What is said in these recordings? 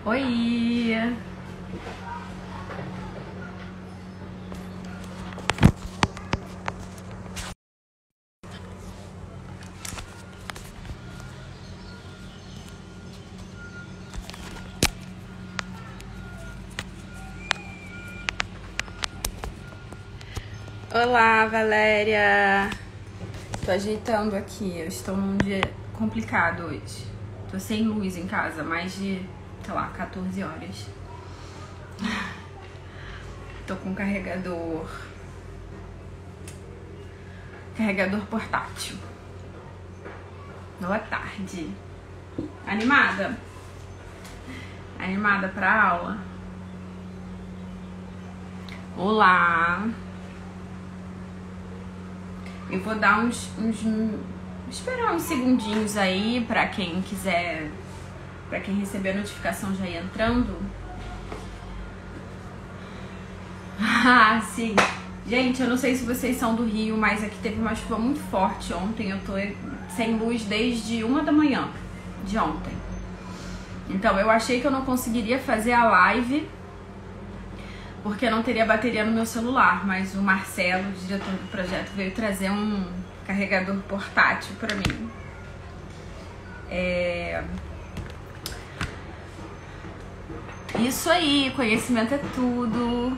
Oi! Olá, Valéria! Tô ajeitando aqui, eu estou num dia complicado hoje. Tô sem luz em casa, mais de, sei lá, 14 horas. Tô com carregador portátil. Boa tarde. Animada? Animada pra aula? Olá! Eu vou dar esperar uns segundinhos aí pra quem quiser, pra quem receber a notificação já ir entrando. Ah, sim. Gente, eu não sei se vocês são do Rio, mas aqui teve uma chuva muito forte ontem. Eu tô sem luz desde 1 da manhã de ontem. Então eu achei que eu não conseguiria fazer a live porque não teria bateria no meu celular, mas o Marcelo, o diretor do projeto, veio trazer um carregador portátil pra mim. Isso aí, conhecimento é tudo.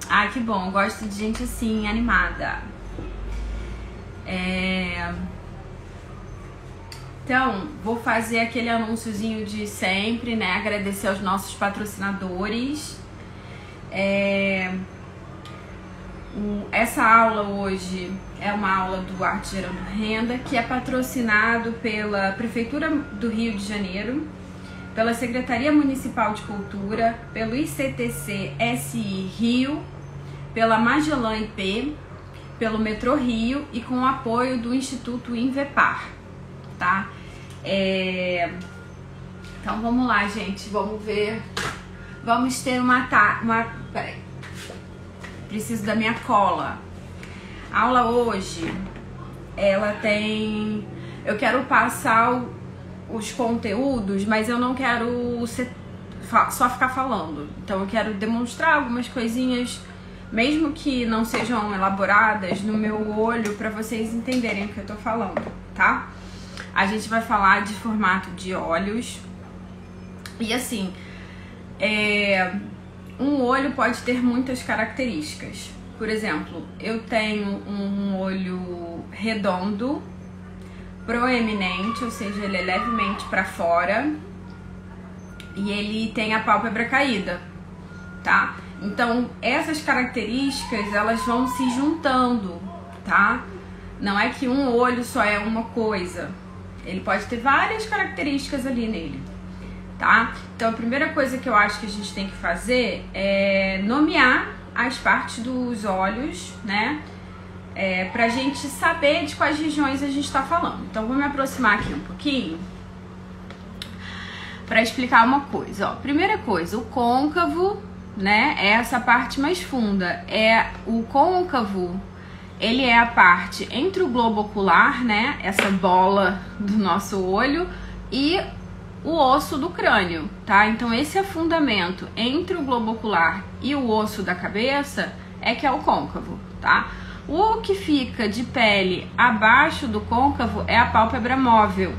Ai, que bom, gosto de gente assim, animada. Então, vou fazer aquele anúnciozinho de sempre, né? Agradecer aos nossos patrocinadores. Essa aula hoje é uma aula do Arte Gerando Renda, que é patrocinado pela Prefeitura do Rio de Janeiro, pela Secretaria Municipal de Cultura, pelo ICTC-SI Rio, pela Magellan IP, pelo Metrô Rio e com o apoio do Instituto Invepar, tá? Então vamos lá, gente, vamos ver. Vamos ter peraí. Preciso da minha cola. A aula hoje, ela tem... Eu quero passar os conteúdos, mas eu não quero só ficar falando. Então eu quero demonstrar algumas coisinhas, mesmo que não sejam elaboradas, no meu olho, para vocês entenderem o que eu tô falando, tá? A gente vai falar de formato de olhos. E assim... um olho pode ter muitas características. Por exemplo, eu tenho um olho redondo, proeminente, ou seja, ele é levemente para fora e ele tem a pálpebra caída, tá? Então, essas características, elas vão se juntando, tá? Não é que um olho só é uma coisa. Ele pode ter várias características ali nele. Tá? Então a primeira coisa que eu acho que a gente tem que fazer é nomear as partes dos olhos, né? Pra gente saber de quais regiões a gente tá falando. Então vou me aproximar aqui um pouquinho pra explicar uma coisa. Ó, primeira coisa, o côncavo, né? É essa parte mais funda. O côncavo, ele é a parte entre o globo ocular, né? Essa bola do nosso olho e o osso do crânio, tá? Então esse afundamento entre o globo ocular e o osso da cabeça que é o côncavo, tá? O que fica de pele abaixo do côncavo é a pálpebra móvel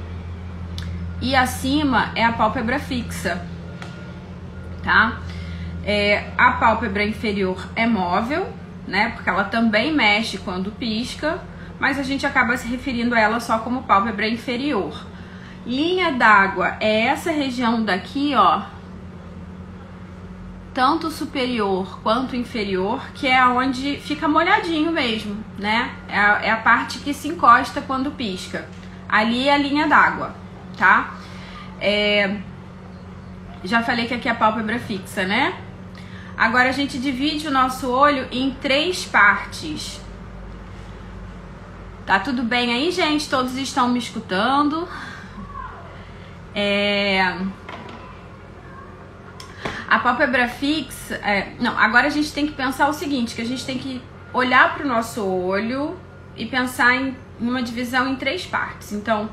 e acima é a pálpebra fixa, tá? A pálpebra inferior é móvel, né? Porque ela também mexe quando pisca, mas a gente acaba se referindo a ela só como pálpebra inferior. Linha d'água é essa região daqui, ó, tanto superior quanto inferior, que é onde fica molhadinho mesmo, né? É a parte que se encosta quando pisca. Ali é a linha d'água, tá? Já falei que aqui é a pálpebra fixa, né? Agora a gente divide o nosso olho em 3 partes. Tá tudo bem aí, gente? Todos estão me escutando? A pálpebra fixa... agora a gente tem que pensar o seguinte, que a gente tem que olhar para o nosso olho e pensar em uma divisão em 3 partes. Então,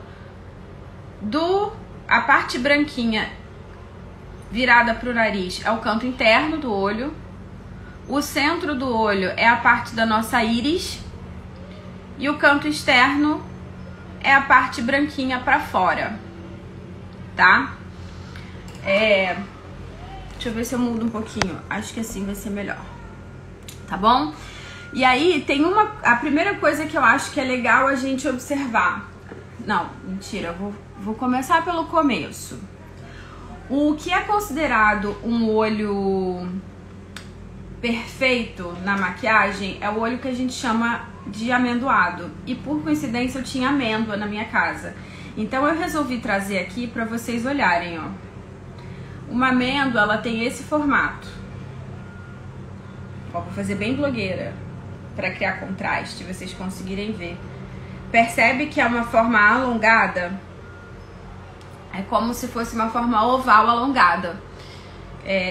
a parte branquinha virada para o nariz é o canto interno do olho. O centro do olho é a parte da nossa íris. E o canto externo é a parte branquinha para fora, tá? Deixa eu ver se eu mudo um pouquinho. Acho que assim vai ser melhor, tá bom? E aí tem a primeira coisa que eu acho que é legal a gente observar. Não, mentira, eu vou começar pelo começo. O que é considerado um olho perfeito na maquiagem é o olho que a gente chama de amendoado. E por coincidência eu tinha amêndoa na minha casa. Então eu resolvi trazer aqui para vocês olharem, ó. Uma amêndoa, ela tem esse formato. Ó, vou fazer bem blogueira para criar contraste, vocês conseguirem ver. Percebe que é uma forma alongada? É como se fosse uma forma oval alongada.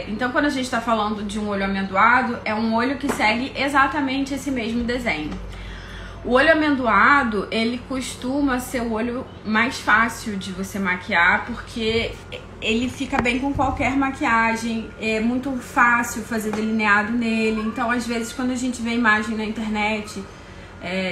Então, quando a gente está falando de um olho amendoado, é um olho que segue exatamente esse mesmo desenho. O olho amendoado, ele costuma ser o olho mais fácil de você maquiar, porque ele fica bem com qualquer maquiagem, é muito fácil fazer delineado nele. Então, às vezes, quando a gente vê imagem na internet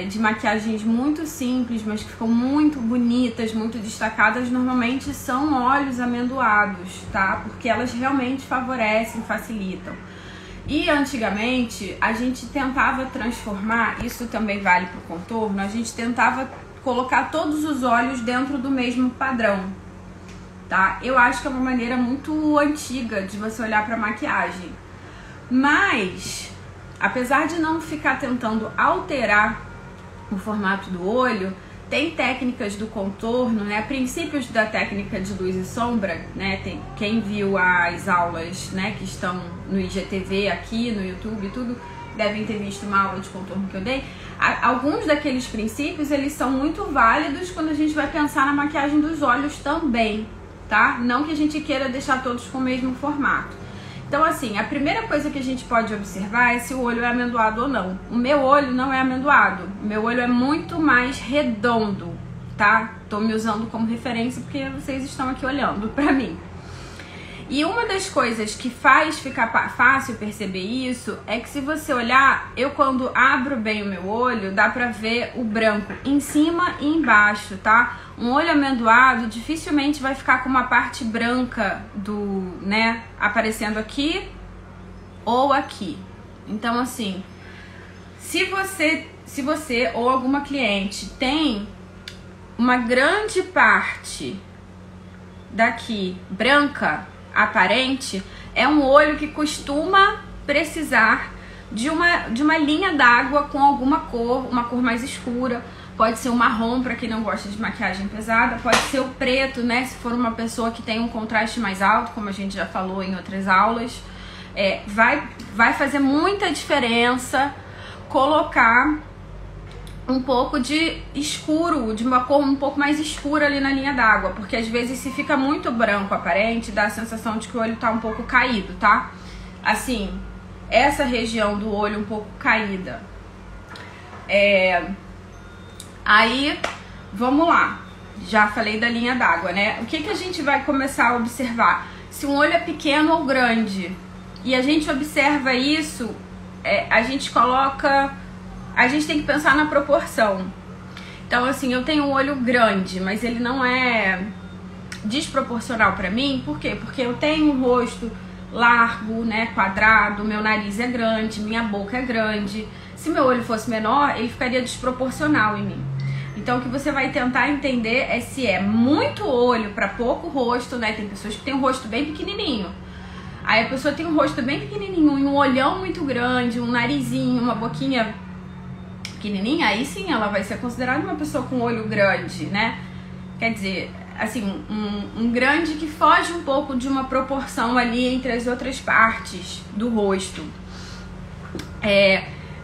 de maquiagens muito simples, mas que ficam muito bonitas, muito destacadas, normalmente são olhos amendoados, tá? Porque elas realmente favorecem, facilitam. E antigamente a gente tentava transformar, isso também vale para o contorno, a gente tentava colocar todos os olhos dentro do mesmo padrão, tá? Eu acho que é uma maneira muito antiga de você olhar para maquiagem. Mas, apesar de não ficar tentando alterar o formato do olho, tem técnicas do contorno, né? Princípios da técnica de luz e sombra, né? Quem viu as aulas, né, que estão no IGTV aqui, no YouTube e tudo, devem ter visto uma aula de contorno que eu dei. Alguns daqueles princípios, eles são muito válidos quando a gente vai pensar na maquiagem dos olhos também, tá? Não que a gente queira deixar todos com o mesmo formato. Então, assim, a primeira coisa que a gente pode observar é se o olho é amendoado ou não. O meu olho não é amendoado. O meu olho é muito mais redondo, tá? Tô me usando como referência porque vocês estão aqui olhando pra mim. E uma das coisas que faz ficar fácil perceber isso é que se você olhar, eu quando abro bem o meu olho, dá pra ver o branco em cima e embaixo, tá? Um olho amendoado dificilmente vai ficar com uma parte branca né, aparecendo aqui ou aqui. Então, assim, se você ou alguma cliente tem uma grande parte daqui branca, aparente, é um olho que costuma precisar de uma linha d'água com alguma cor, uma cor mais escura. Pode ser o marrom para quem não gosta de maquiagem pesada, pode ser o preto, né, se for uma pessoa que tem um contraste mais alto, como a gente já falou em outras aulas. Vai fazer muita diferença colocar um pouco de escuro, de uma cor um pouco mais escura ali na linha d'água, porque às vezes se fica muito branco aparente, dá a sensação de que o olho tá um pouco caído, tá? Assim, essa região do olho um pouco caída. Aí, vamos lá. Já falei da linha d'água, né? O que a gente vai começar a observar? Se um olho é pequeno ou grande. E a gente observa isso, a gente tem que pensar na proporção. Então, assim, eu tenho um olho grande, mas ele não é desproporcional pra mim. Por quê? Porque eu tenho um rosto largo, né, quadrado, meu nariz é grande, minha boca é grande. Se meu olho fosse menor, ele ficaria desproporcional em mim. Então, o que você vai tentar entender é se é muito olho para pouco rosto, né? Tem pessoas que têm um rosto bem pequenininho. Aí a pessoa tem um rosto bem pequenininho e um olhão muito grande, um narizinho, uma boquinha pequenininha. Aí sim, ela vai ser considerada uma pessoa com olho grande, né? Quer dizer, assim, um grande que foge um pouco de uma proporção ali entre as outras partes do rosto.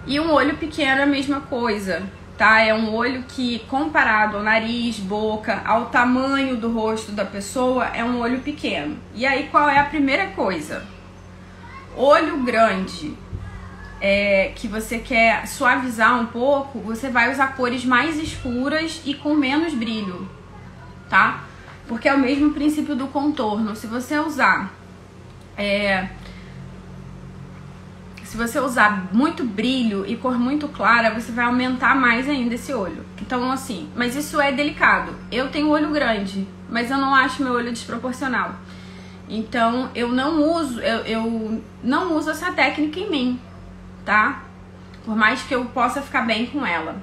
E um olho pequeno é a mesma coisa, tá? É um olho que, comparado ao nariz, boca, ao tamanho do rosto da pessoa, é um olho pequeno. E aí, qual é a primeira coisa? Olho grande, que você quer suavizar um pouco, você vai usar cores mais escuras e com menos brilho, tá? Porque é o mesmo princípio do contorno. Se você usar Se você usar muito brilho e cor muito clara, você vai aumentar mais ainda esse olho. Então, assim, mas isso é delicado. Eu tenho olho grande, mas eu não acho meu olho desproporcional. Então, eu não uso essa técnica em mim, tá? Por mais que eu possa ficar bem com ela.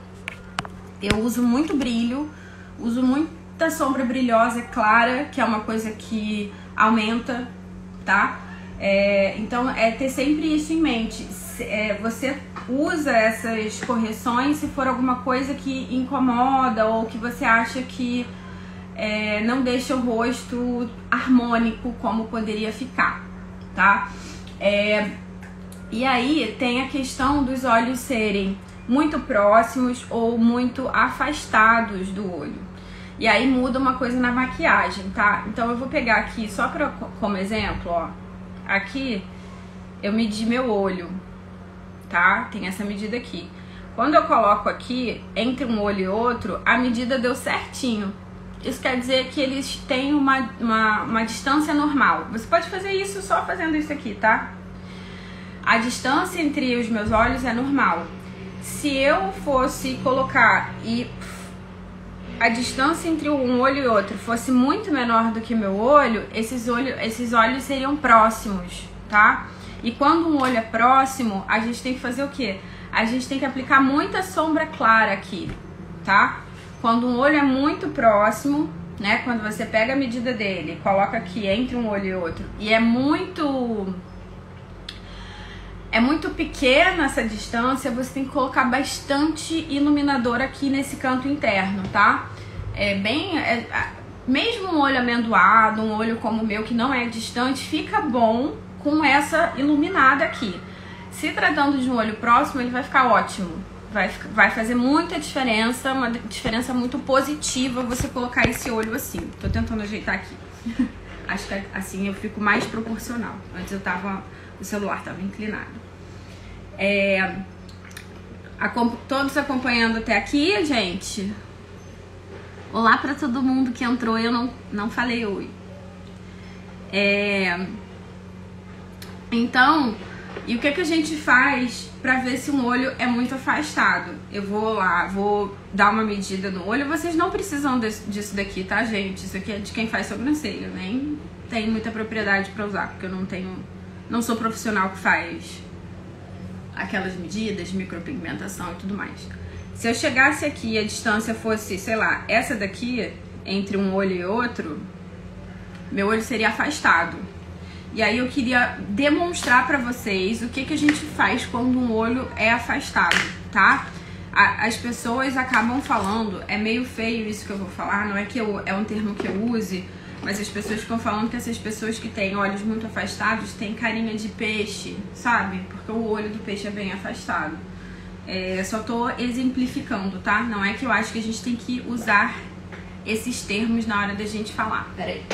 Eu uso muito brilho, uso muita sombra brilhosa clara, que é uma coisa que aumenta, tá? Então, ter sempre isso em mente. Você usa essas correções se for alguma coisa que incomoda ou que você acha que não deixa o rosto harmônico como poderia ficar, tá? E aí tem a questão dos olhos serem muito próximos ou muito afastados do olho. E aí muda uma coisa na maquiagem, tá? Então eu vou pegar aqui só como exemplo, ó. Aqui eu medi meu olho, tá? Tem essa medida aqui. Quando eu coloco aqui, entre um olho e outro, a medida deu certinho. Isso quer dizer que eles têm uma distância normal. Você pode fazer isso só fazendo isso aqui, tá? A distância entre os meus olhos é normal. Se eu fosse colocar e a distância entre um olho e outro fosse muito menor do que meu olho, esses olhos seriam próximos, tá? E quando um olho é próximo, a gente tem que fazer o quê? A gente tem que aplicar muita sombra clara aqui, tá? Quando um olho é muito próximo, né? Quando você pega a medida dele, coloca aqui entre um olho e outro, e é muito pequena essa distância, você tem que colocar bastante iluminador aqui nesse canto interno, tá? Mesmo um olho amendoado, um olho como o meu que não é distante, fica bom com essa iluminada aqui. Se tratando de um olho próximo, ele vai ficar ótimo. Vai fazer muita diferença, uma diferença muito positiva você colocar esse olho assim. Tô tentando ajeitar aqui. Acho que assim eu fico mais proporcional. Antes o celular tava inclinado. Todos acompanhando até aqui, gente? Olá pra todo mundo que entrou, eu não falei oi. Então, e o que a gente faz pra ver se um olho é muito afastado? Eu vou dar uma medida no olho. Vocês não precisam disso daqui, tá, gente? Isso aqui é de quem faz sobrancelha. Nem tem muita propriedade pra usar, porque eu não sou profissional que faz aquelas medidas de micropigmentação e tudo mais. Se eu chegasse aqui e a distância fosse, sei lá, essa daqui, entre um olho e outro, meu olho seria afastado. E aí eu queria demonstrar pra vocês o que a gente faz quando um olho é afastado, tá? As pessoas acabam falando, é meio feio isso que eu vou falar, não é que é um termo que eu use, mas as pessoas ficam falando que essas pessoas que têm olhos muito afastados têm carinha de peixe, sabe? Porque o olho do peixe é bem afastado. Só tô exemplificando, tá? Não é que eu acho que a gente tem que usar esses termos na hora da gente falar. Pera aí.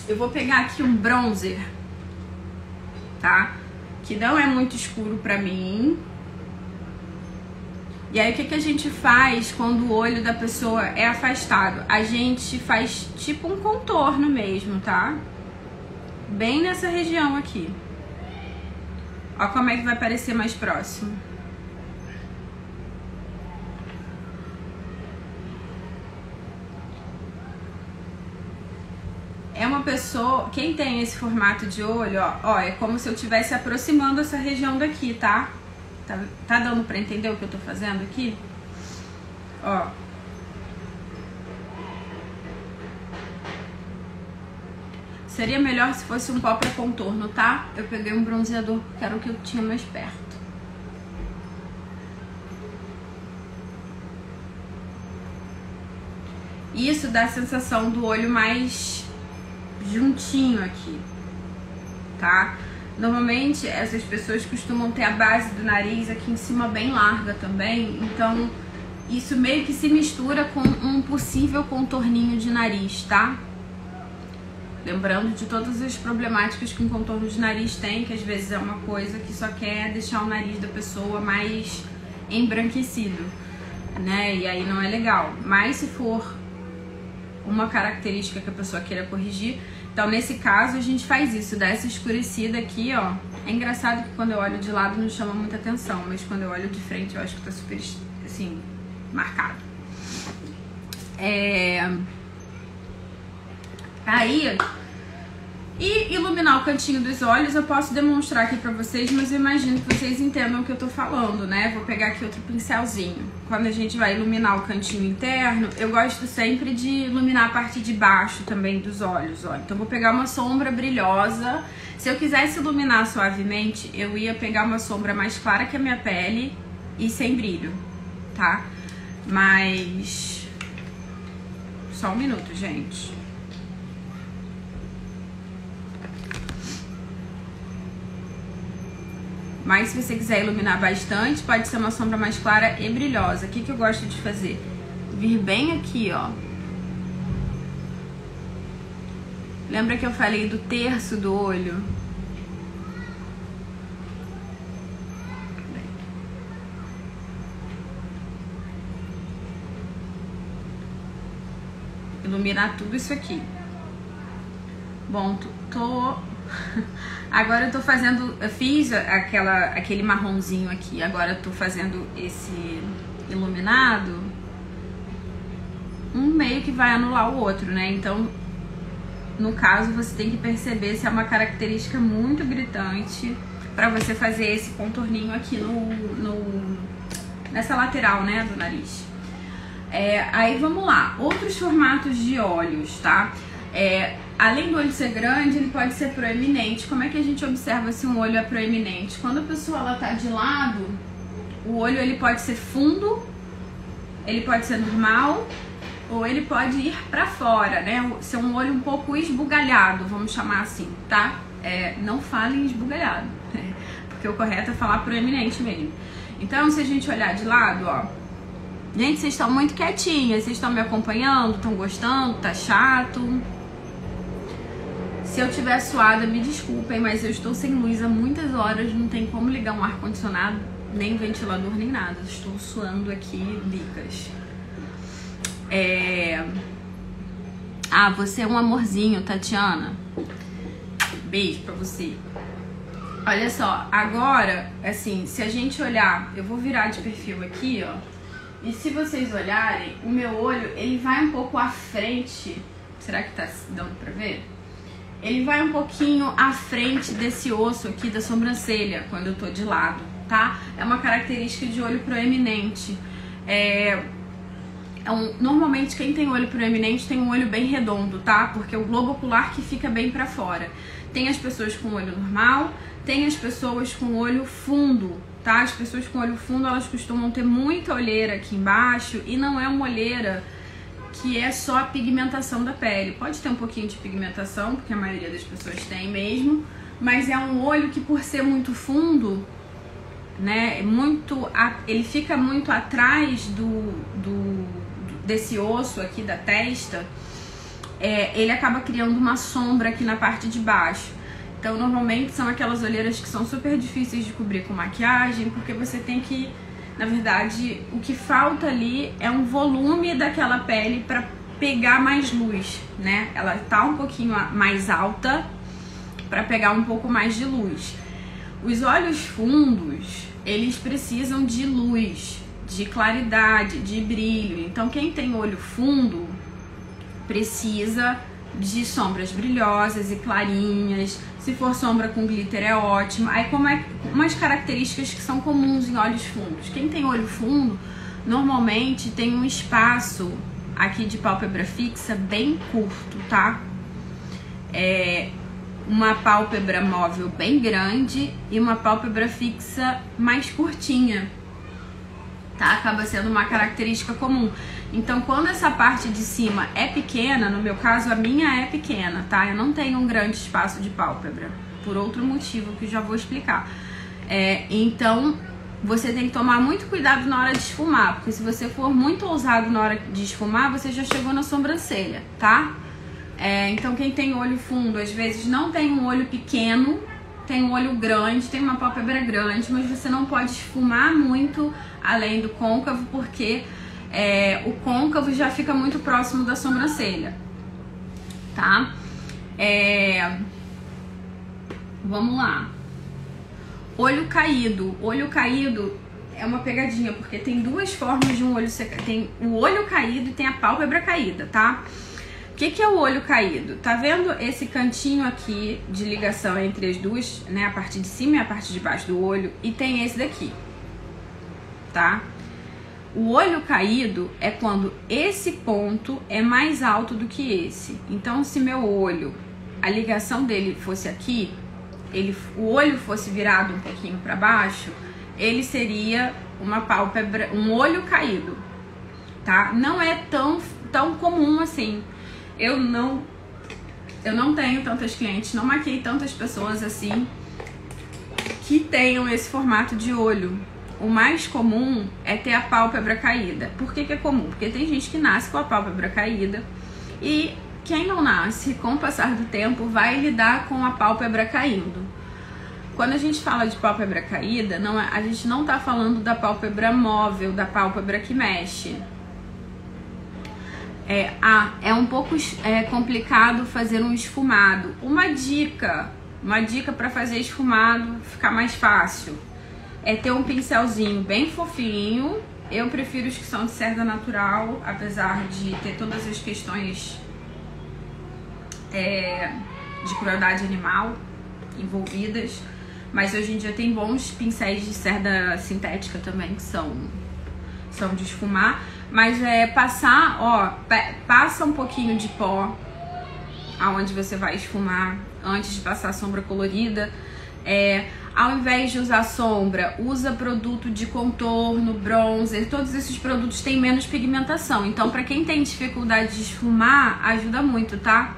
Eu vou pegar aqui um bronzer, tá? Que não é muito escuro pra mim. E aí o que a gente faz quando o olho da pessoa é afastado? A gente faz tipo um contorno mesmo, tá? Bem nessa região aqui. Ó como é que vai parecer mais próximo. É uma pessoa, quem tem esse formato de olho, ó, é como se eu estivesse aproximando essa região daqui, tá? Tá dando pra entender o que eu tô fazendo aqui? Ó. Seria melhor se fosse um pó pra contorno, tá? Eu peguei um bronzeador, que era o que eu tinha mais perto. Isso dá a sensação do olho mais juntinho aqui, tá? Normalmente essas pessoas costumam ter a base do nariz aqui em cima bem larga também, então isso meio que se mistura com um possível contorninho de nariz, tá? Lembrando de todas as problemáticas que um contorno de nariz tem, que às vezes é uma coisa que só quer deixar o nariz da pessoa mais embranquecido, né? E aí não é legal. Mas se for uma característica que a pessoa queira corrigir. Então, nesse caso, a gente faz isso, dá essa escurecida aqui, ó. É engraçado que quando eu olho de lado não chama muita atenção, mas quando eu olho de frente eu acho que tá super, assim, marcado. Aí, e iluminar o cantinho dos olhos eu posso demonstrar aqui pra vocês, mas eu imagino que vocês entendam o que eu tô falando, né? Vou pegar aqui outro pincelzinho. Quando a gente vai iluminar o cantinho interno, eu gosto sempre de iluminar a parte de baixo também dos olhos, ó. Então, vou pegar uma sombra brilhosa. Se eu quisesse iluminar suavemente, eu ia pegar uma sombra mais clara que a minha pele e sem brilho, tá? Mas... só um minuto, gente. Mas se você quiser iluminar bastante, pode ser uma sombra mais clara e brilhosa. O que eu gosto de fazer? Vir bem aqui, ó. Lembra que eu falei do terço do olho? Iluminar tudo isso aqui. Bom, agora eu tô fazendo, eu fiz aquele marronzinho aqui, agora eu tô fazendo esse iluminado, um meio que vai anular o outro, né? Então, no caso, você tem que perceber se é uma característica muito gritante pra você fazer esse contorninho aqui nessa lateral, né, do nariz. Aí vamos lá, outros formatos de olhos, tá? Além do olho ser grande, ele pode ser proeminente. Como é que a gente observa se um olho é proeminente? Quando a pessoa ela tá de lado, o olho ele pode ser fundo, ele pode ser normal, ou ele pode ir pra fora, né? Ser um olho um pouco esbugalhado, vamos chamar assim, tá? Não falem esbugalhado, porque o correto é falar proeminente mesmo. Então, se a gente olhar de lado, ó, gente, vocês estão muito quietinhas, vocês estão me acompanhando, estão gostando, tá chato? Se eu tiver suada, me desculpem, mas eu estou sem luz há muitas horas, não tem como ligar um ar-condicionado, nem ventilador, nem nada. Estou suando aqui bicas. Você é um amorzinho, Tatiana. Beijo pra você. Olha só, agora, assim, se a gente olhar, eu vou virar de perfil aqui, ó. E se vocês olharem, o meu olho, ele vai um pouco à frente. Será que tá dando pra ver? Ele vai um pouquinho à frente desse osso aqui da sobrancelha, quando eu tô de lado, tá? É uma característica de olho proeminente. Normalmente quem tem olho proeminente tem um olho bem redondo, tá? Porque é o globo ocular que fica bem pra fora. Tem as pessoas com olho normal, tem as pessoas com olho fundo, tá? As pessoas com olho fundo, elas costumam ter muita olheira aqui embaixo e não é uma olheira que é só a pigmentação da pele. Pode ter um pouquinho de pigmentação, porque a maioria das pessoas tem mesmo, mas é um olho que, por ser muito fundo, né, ele fica muito atrás desse osso aqui da testa, ele acaba criando uma sombra aqui na parte de baixo. Então, normalmente são aquelas olheiras que são super difíceis de cobrir com maquiagem, porque você tem que... Na verdade, o que falta ali é um volume daquela pele para pegar mais luz, né? Ela tá um pouquinho mais alta para pegar um pouco mais de luz. Os olhos fundos, eles precisam de luz, de claridade, de brilho. Então, quem tem olho fundo precisa de sombras brilhosas e clarinhas. Se for sombra com glitter é ótimo. Aí umas características que são comuns em olhos fundos. Quem tem olho fundo, normalmente tem um espaço aqui de pálpebra fixa bem curto, tá? Uma pálpebra móvel bem grande e uma pálpebra fixa mais curtinha, tá? Acaba sendo uma característica comum. Então, quando essa parte de cima é pequena, no meu caso, a minha é pequena, tá? Eu não tenho um grande espaço de pálpebra, por outro motivo que eu já vou explicar. Então, você tem que tomar muito cuidado na hora de esfumar, porque se você for muito ousado na hora de esfumar, você já chegou na sobrancelha, tá? Então, quem tem olho fundo, às vezes não tem um olho pequeno, tem um olho grande, tem uma pálpebra grande, mas você não pode esfumar muito além do côncavo, porque o côncavo já fica muito próximo da sobrancelha, tá? Vamos lá. Olho caído. Olho caído é uma pegadinha, porque tem duas formas de um olho secar. Tem o olho caído e tem a pálpebra caída, tá? O que é o olho caído? Tá vendo esse cantinho aqui de ligação entre as duas, né? A parte de cima e a parte de baixo do olho. E tem esse daqui, tá? O olho caído é quando esse ponto é mais alto do que esse. Então, se meu olho, a ligação dele fosse aqui, o olho fosse virado um pouquinho para baixo, ele seria uma pálpebra, um olho caído, tá? Não é tão comum assim. Eu não tenho tantas clientes, não maquei tantas pessoas assim que tenham esse formato de olho. O mais comum é ter a pálpebra caída. Por que é comum? Porque tem gente que nasce com a pálpebra caída e quem não nasce, com o passar do tempo, vai lidar com a pálpebra caindo. Quando a gente fala de pálpebra caída, a gente não tá falando da pálpebra móvel, da pálpebra que mexe. É um pouco complicado fazer um esfumado. Uma dica para fazer esfumado ficar mais fácil é ter um pincelzinho bem fofinho. Eu prefiro os que são de cerda natural, apesar de ter todas as questões de crueldade animal envolvidas. Mas hoje em dia tem bons pincéis de cerda sintética também, que são de esfumar. Mas passa um pouquinho de pó aonde você vai esfumar antes de passar a sombra colorida. Ao invés de usar sombra, usa produto de contorno, bronzer. Todos esses produtos têm menos pigmentação. Então, pra quem tem dificuldade de esfumar, ajuda muito, tá?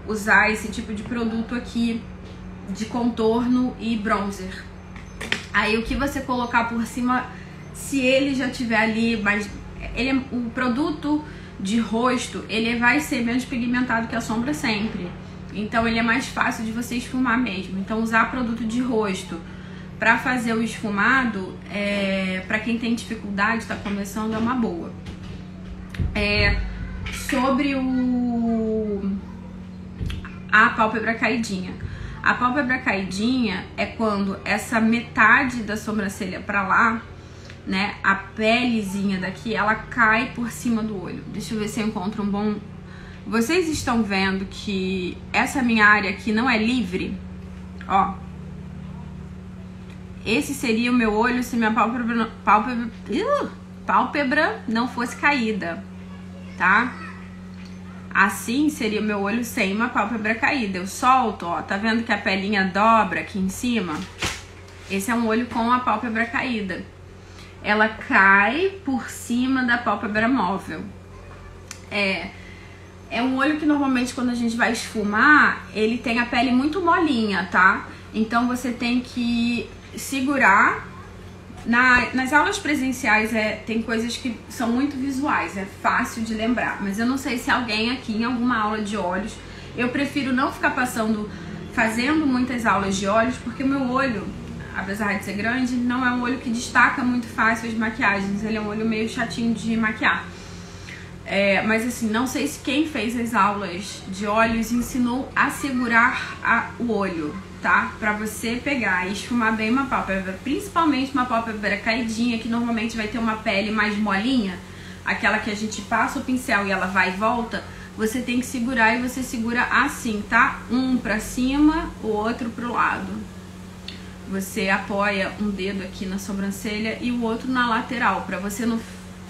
Usar esse tipo de produto aqui de contorno e bronzer. Aí o que você colocar por cima, se ele já tiver ali, mas o produto de rosto, ele vai ser menos pigmentado que a sombra sempre. Então ele é mais fácil de você esfumar mesmo. Então usar produto de rosto para fazer o esfumado, para quem tem dificuldade, tá começando, é uma boa. Sobre a pálpebra caidinha. A pálpebra caidinha é quando essa metade da sobrancelha pra lá, né, a pelezinha daqui, ela cai por cima do olho. Deixa eu ver se eu encontro um bom... Vocês estão vendo que essa minha área aqui não é livre? Ó. Esse seria o meu olho se minha pálpebra não fosse caída, tá? Assim seria o meu olho sem uma pálpebra caída. Eu solto, ó, tá vendo que a pelinha dobra aqui em cima? Esse é um olho com a pálpebra caída. Ela cai por cima da pálpebra móvel. É um olho que normalmente quando a gente vai esfumar, ele tem a pele muito molinha, tá? Então você tem que segurar. Nas aulas presenciais tem coisas que são muito visuais, é fácil de lembrar. Mas eu não sei se alguém aqui em alguma aula de olhos, eu prefiro não ficar fazendo muitas aulas de olhos, porque o meu olho, apesar de ser grande, não é um olho que destaca muito fácil as maquiagens. Ele é um olho meio chatinho de maquiar. Mas assim, não sei se quem fez as aulas de olhos ensinou a segurar o olho, tá? Pra você pegar e esfumar bem uma pálpebra, principalmente uma pálpebra caidinha, que normalmente vai ter uma pele mais molinha, aquela que a gente passa o pincel e ela vai e volta. Você tem que segurar e você segura assim, tá? Um pra cima, o outro pro lado. Você apoia um dedo aqui na sobrancelha e o outro na lateral, pra você não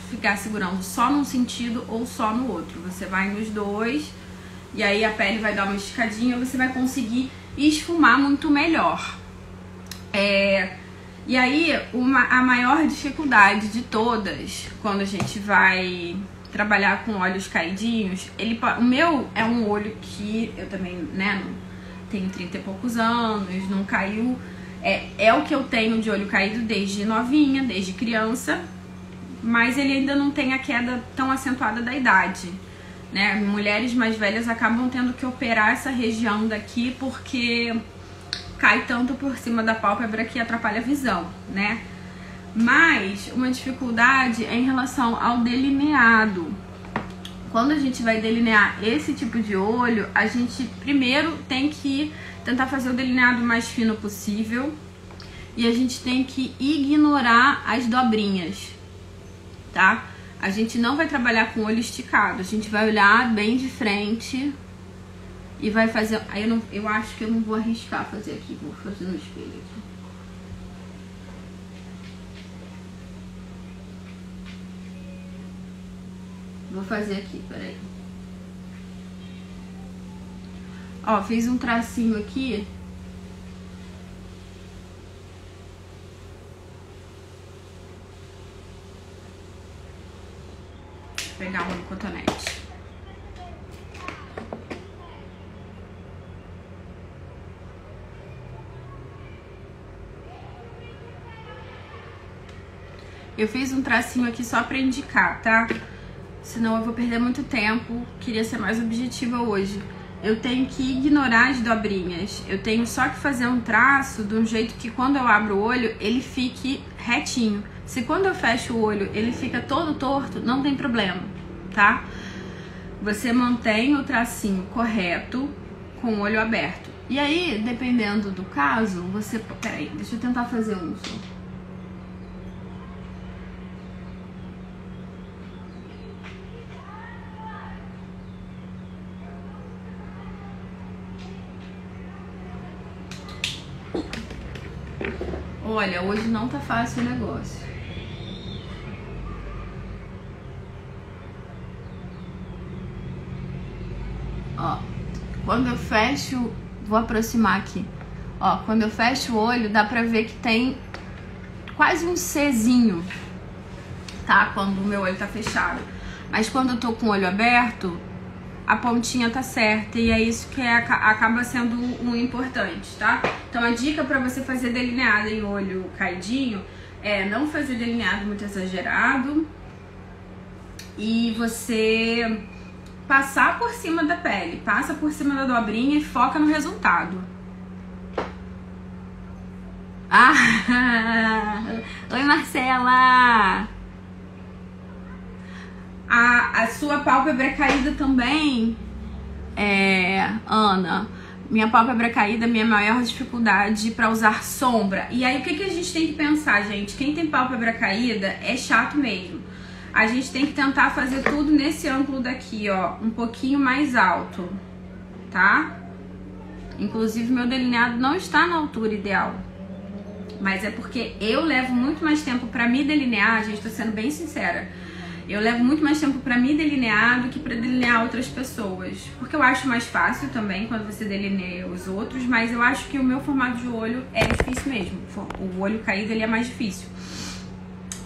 ficar segurando só num sentido ou só no outro. Você vai nos dois e aí a pele vai dar uma esticadinha, você vai conseguir esfumar muito melhor. E aí a maior dificuldade de todas, quando a gente vai trabalhar com olhos caidinhos, o meu é um olho que eu também, né, tenho 30 e poucos anos, não caiu, é o que eu tenho de olho caído desde novinha, desde criança, mas ele ainda não tem a queda tão acentuada da idade, né? Mulheres mais velhas acabam tendo que operar essa região daqui porque cai tanto por cima da pálpebra que atrapalha a visão, né? Mas uma dificuldade é em relação ao delineado. Quando a gente vai delinear esse tipo de olho, a gente primeiro tem que tentar fazer o delineado mais fino possível. E a gente tem que ignorar as dobrinhas, tá? A gente não vai trabalhar com o olho esticado, a gente vai olhar bem de frente e vai fazer... Aí eu acho que eu não vou arriscar fazer aqui, vou fazer no espelho aqui. Vou fazer aqui, peraí. Ó, fiz um tracinho aqui. Vou pegar um cotonete. Eu fiz um tracinho aqui só pra indicar, tá? Senão eu vou perder muito tempo. Queria ser mais objetiva hoje. Eu tenho que ignorar as dobrinhas. Eu tenho só que fazer um traço de um jeito que quando eu abro o olho, ele fique retinho. Se quando eu fecho o olho, ele fica todo torto, não tem problema, tá? Você mantém o tracinho correto com o olho aberto. E aí, dependendo do caso, você... Peraí, deixa eu tentar fazer um só. Olha, hoje não tá fácil o negócio. Ó, quando eu fecho, vou aproximar aqui. Ó, quando eu fecho o olho, dá pra ver que tem quase um Czinho, tá? Quando o meu olho tá fechado. Mas quando eu tô com o olho aberto, a pontinha tá certa e é isso que acaba sendo o importante, tá? Então a dica pra você fazer delineado em olho caidinho é não fazer delineado muito exagerado e você passar por cima da pele, passa por cima da dobrinha e foca no resultado. Ah! Oi, Marcela! A sua pálpebra caída também, Ana, minha pálpebra caída é minha maior dificuldade para usar sombra. E aí o que a gente tem que pensar, gente? Quem tem pálpebra caída é chato mesmo. A gente tem que tentar fazer tudo nesse ângulo daqui, ó, um pouquinho mais alto, tá? Inclusive meu delineado não está na altura ideal. Mas é porque eu levo muito mais tempo para me delinear, gente, tô sendo bem sincera. Eu levo muito mais tempo pra me delinear do que pra delinear outras pessoas. Porque eu acho mais fácil também quando você delineia os outros, mas eu acho que o meu formato de olho é difícil mesmo. O olho caído ele é mais difícil.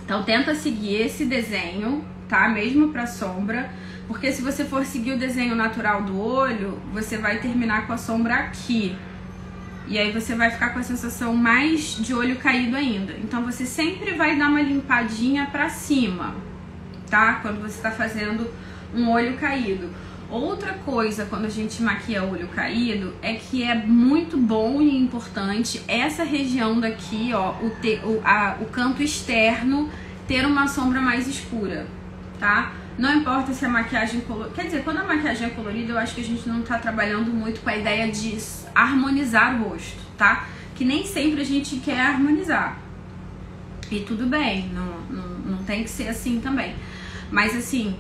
Então tenta seguir esse desenho, tá? Mesmo pra sombra. Porque se você for seguir o desenho natural do olho, você vai terminar com a sombra aqui. E aí você vai ficar com a sensação mais de olho caído ainda. Então você sempre vai dar uma limpadinha pra cima, tá? Quando você tá fazendo um olho caído. Outra coisa quando a gente maquia olho caído é que é muito bom e importante essa região daqui, ó, o canto externo ter uma sombra mais escura, tá? Não importa se a maquiagem colorida... Quer dizer, quando a maquiagem é colorida, eu acho que a gente não tá trabalhando muito com a ideia de harmonizar o rosto, tá? Que nem sempre a gente quer harmonizar. E tudo bem, não tem que ser assim também. Mas assim,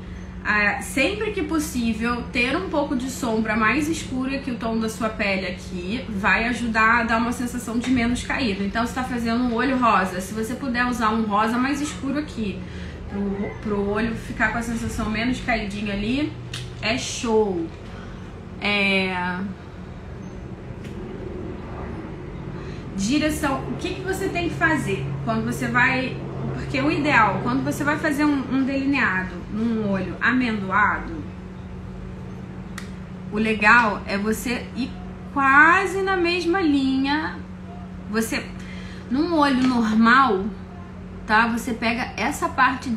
sempre que possível, ter um pouco de sombra mais escura que o tom da sua pele aqui vai ajudar a dar uma sensação de menos caído. Então, você tá fazendo um olho rosa, se você puder usar um rosa mais escuro aqui, pro olho ficar com a sensação menos caidinha ali, é show. Direção, o que você tem que fazer quando você vai... Porque o ideal, quando você vai fazer um delineado num olho amendoado, o legal é você ir quase na mesma linha. Você, num olho normal, tá? Você pega essa parte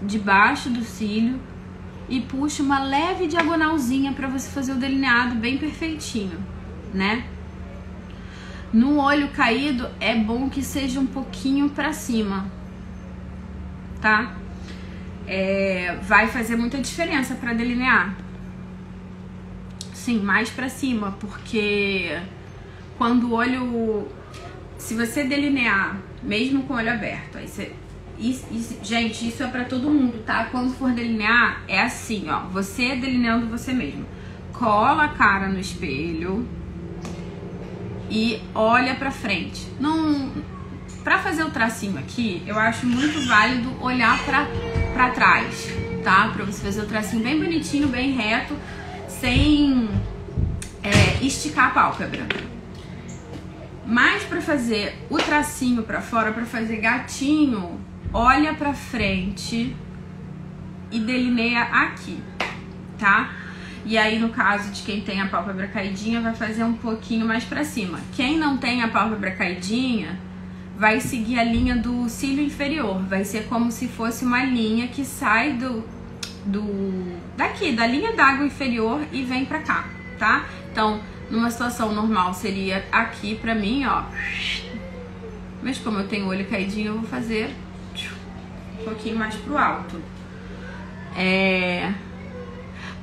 de baixo do cílio e puxa uma leve diagonalzinha pra você fazer o delineado bem perfeitinho, né? No olho caído é bom que seja um pouquinho pra cima, tá? Vai fazer muita diferença pra delinear. Sim, mais pra cima, porque quando o olho... Se você delinear, mesmo com o olho aberto, aí você... gente, isso é pra todo mundo, tá? Quando for delinear, é assim, ó. Você delineando você mesmo. Cola a cara no espelho e olha pra frente. Não... Pra fazer o tracinho aqui, eu acho muito válido olhar pra trás, tá? Pra você fazer o tracinho bem bonitinho, bem reto, sem esticar a pálpebra. Mas pra fazer o tracinho pra fora, pra fazer gatinho, olha pra frente e delineia aqui, tá? E aí, no caso de quem tem a pálpebra caidinha, vai fazer um pouquinho mais pra cima. Quem não tem a pálpebra caidinha, vai seguir a linha do cílio inferior. Vai ser como se fosse uma linha que sai daqui, da linha d'água inferior e vem pra cá, tá? Então, numa situação normal seria aqui pra mim, ó. Mas como eu tenho o olho caidinho, eu vou fazer um pouquinho mais pro alto.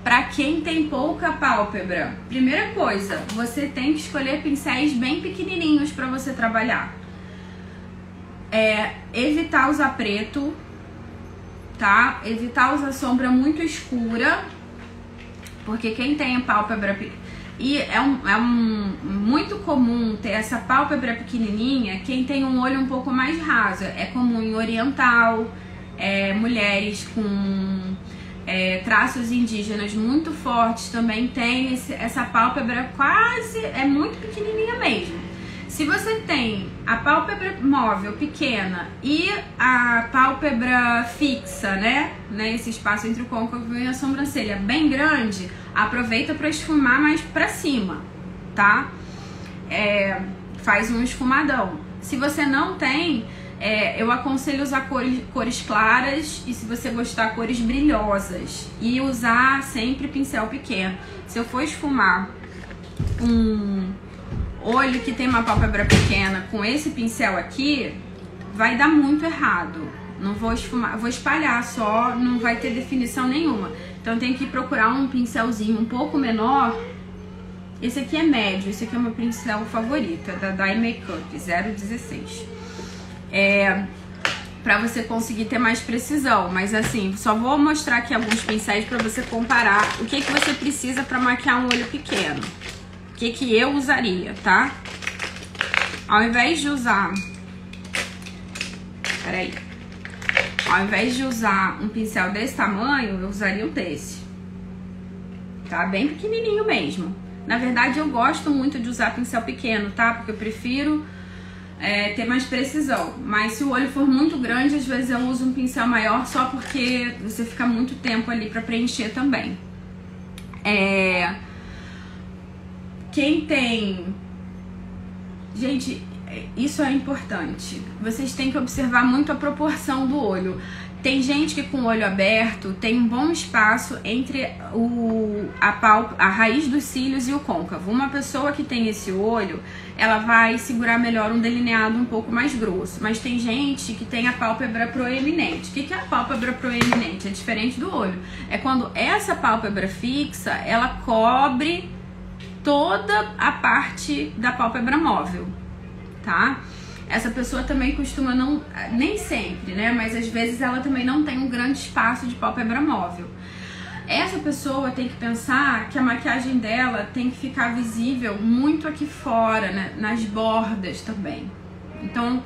Pra quem tem pouca pálpebra, primeira coisa, você tem que escolher pincéis bem pequenininhos pra você trabalhar. Evitar usar preto, tá? Evitar usar sombra muito escura, porque quem tem a pálpebra... E muito comum ter essa pálpebra pequenininha quem tem um olho um pouco mais raso. É comum em oriental, mulheres com traços indígenas muito fortes também tem essa pálpebra quase, muito pequenininha mesmo. Se você tem a pálpebra móvel pequena e a pálpebra fixa, né, esse espaço entre o côncavo e a sobrancelha bem grande, aproveita para esfumar mais para cima, tá? Faz um esfumadão. Se você não tem, eu aconselho usar cores claras e, se você gostar, cores brilhosas. E usar sempre pincel pequeno. Se eu for esfumar um olho que tem uma pálpebra pequena com esse pincel aqui, vai dar muito errado. Não vou esfumar, vou espalhar só, não vai ter definição nenhuma. Então tem que procurar um pincelzinho um pouco menor. Esse aqui é médio, esse aqui é o meu pincel favorito, é da Dye Makeup 016. Pra você conseguir ter mais precisão. Mas assim, só vou mostrar aqui alguns pincéis pra você comparar o que você precisa pra maquiar um olho pequeno. O que eu usaria, tá? Ao invés de usar... Peraí. Ao invés de usar um pincel desse tamanho, eu usaria um desse. Tá? Bem pequenininho mesmo. Na verdade, eu gosto muito de usar pincel pequeno, tá? Porque eu prefiro ter mais precisão. Mas se o olho for muito grande, às vezes eu uso um pincel maior só porque você fica muito tempo ali pra preencher também. Quem tem... Gente, isso é importante. Vocês têm que observar muito a proporção do olho. Tem gente que com o olho aberto tem um bom espaço entre a raiz dos cílios e o côncavo. Uma pessoa que tem esse olho, ela vai segurar melhor um delineado um pouco mais grosso. Mas tem gente que tem a pálpebra proeminente. O que é a pálpebra proeminente? É diferente do olho. É quando essa pálpebra fixa, ela cobre toda a parte da pálpebra móvel, tá? Essa pessoa também costuma não... Nem sempre, né? Mas às vezes ela também não tem um grande espaço de pálpebra móvel. Essa pessoa tem que pensar que a maquiagem dela tem que ficar visível muito aqui fora, né? Nas bordas também. Então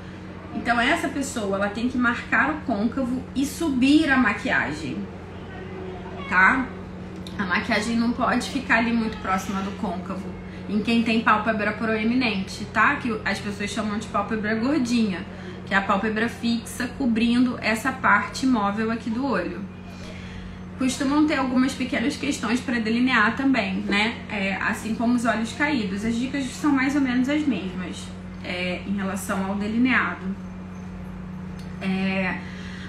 essa pessoa, ela tem que marcar o côncavo e subir a maquiagem, tá? A maquiagem não pode ficar ali muito próxima do côncavo. Em quem tem pálpebra proeminente, tá? Que as pessoas chamam de pálpebra gordinha, que é a pálpebra fixa cobrindo essa parte móvel aqui do olho. Costumam ter algumas pequenas questões para delinear também, né? Assim como os olhos caídos. As dicas são mais ou menos as mesmas em relação ao delineado.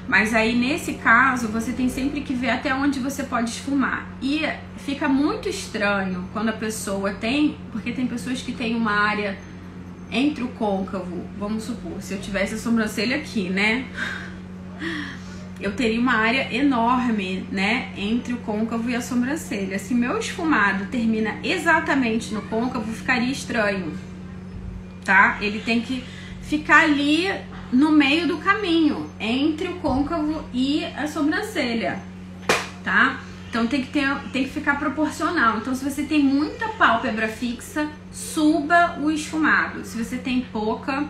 Mas aí, nesse caso, você tem sempre que ver até onde você pode esfumar. E fica muito estranho quando a pessoa tem... Porque tem pessoas que têm uma área entre o côncavo. Vamos supor, se eu tivesse a sobrancelha aqui, né? eu teria uma área enorme, né, entre o côncavo e a sobrancelha. Se meu esfumado termina exatamente no côncavo, ficaria estranho, tá? Ele tem que ficar ali no meio do caminho, entre o côncavo e a sobrancelha, tá? Então tem que ficar proporcional. Então se você tem muita pálpebra fixa, suba o esfumado. Se você tem pouca,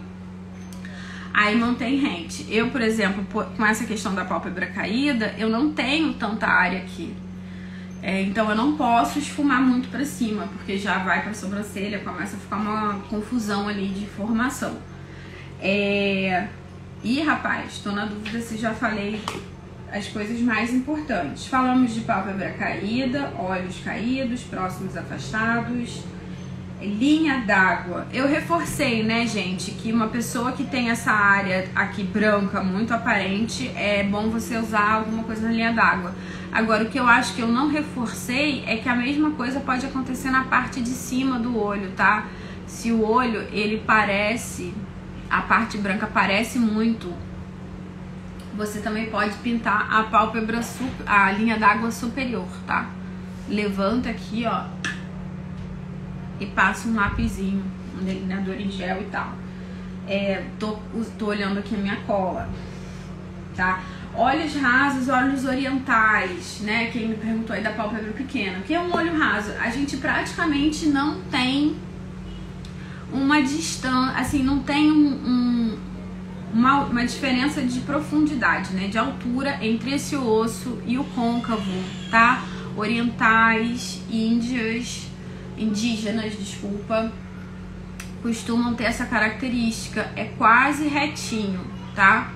aí mantém rente. Eu, por exemplo, com essa questão da pálpebra caída, eu não tenho tanta área aqui. Então eu não posso esfumar muito pra cima, porque já vai pra sobrancelha, começa a ficar uma confusão ali de formação. E rapaz, tô na dúvida se já falei as coisas mais importantes. Falamos de pálpebra caída, olhos caídos, próximos afastados, linha d'água. Eu reforcei, né, gente, que uma pessoa que tem essa área aqui branca muito aparente, é bom você usar alguma coisa na linha d'água. Agora, o que eu acho que eu não reforcei é que a mesma coisa pode acontecer na parte de cima do olho, tá? Se o olho, ele parece, a parte branca parece muito, você também pode pintar a pálpebra, a linha d'água superior, tá? Levanta aqui, ó, e passa um lapisinho, um delineador em gel e tal. Tô olhando aqui a minha cola, tá? Olhos rasos, olhos orientais, né? Quem me perguntou aí da pálpebra pequena. O que é um olho raso? A gente praticamente não tem uma distância, assim, não tem uma diferença de profundidade, né? De altura entre esse osso e o côncavo, tá? Orientais, indígenas, desculpa, costumam ter essa característica, é quase retinho, tá?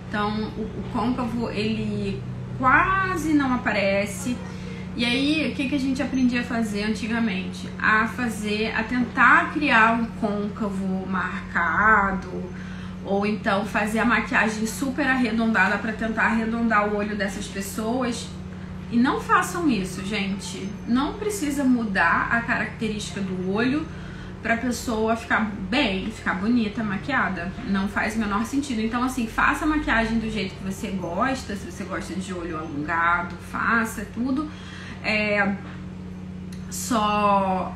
Então o côncavo, ele quase não aparece. E aí, o que a gente aprendia a fazer antigamente? A tentar criar um côncavo marcado, ou então fazer a maquiagem super arredondada para tentar arredondar o olho dessas pessoas. E não façam isso, gente. Não precisa mudar a característica do olho pra pessoa ficar bem, ficar bonita, maquiada. Não faz o menor sentido. Então, assim, faça a maquiagem do jeito que você gosta. Se você gosta de olho alongado, faça tudo. Só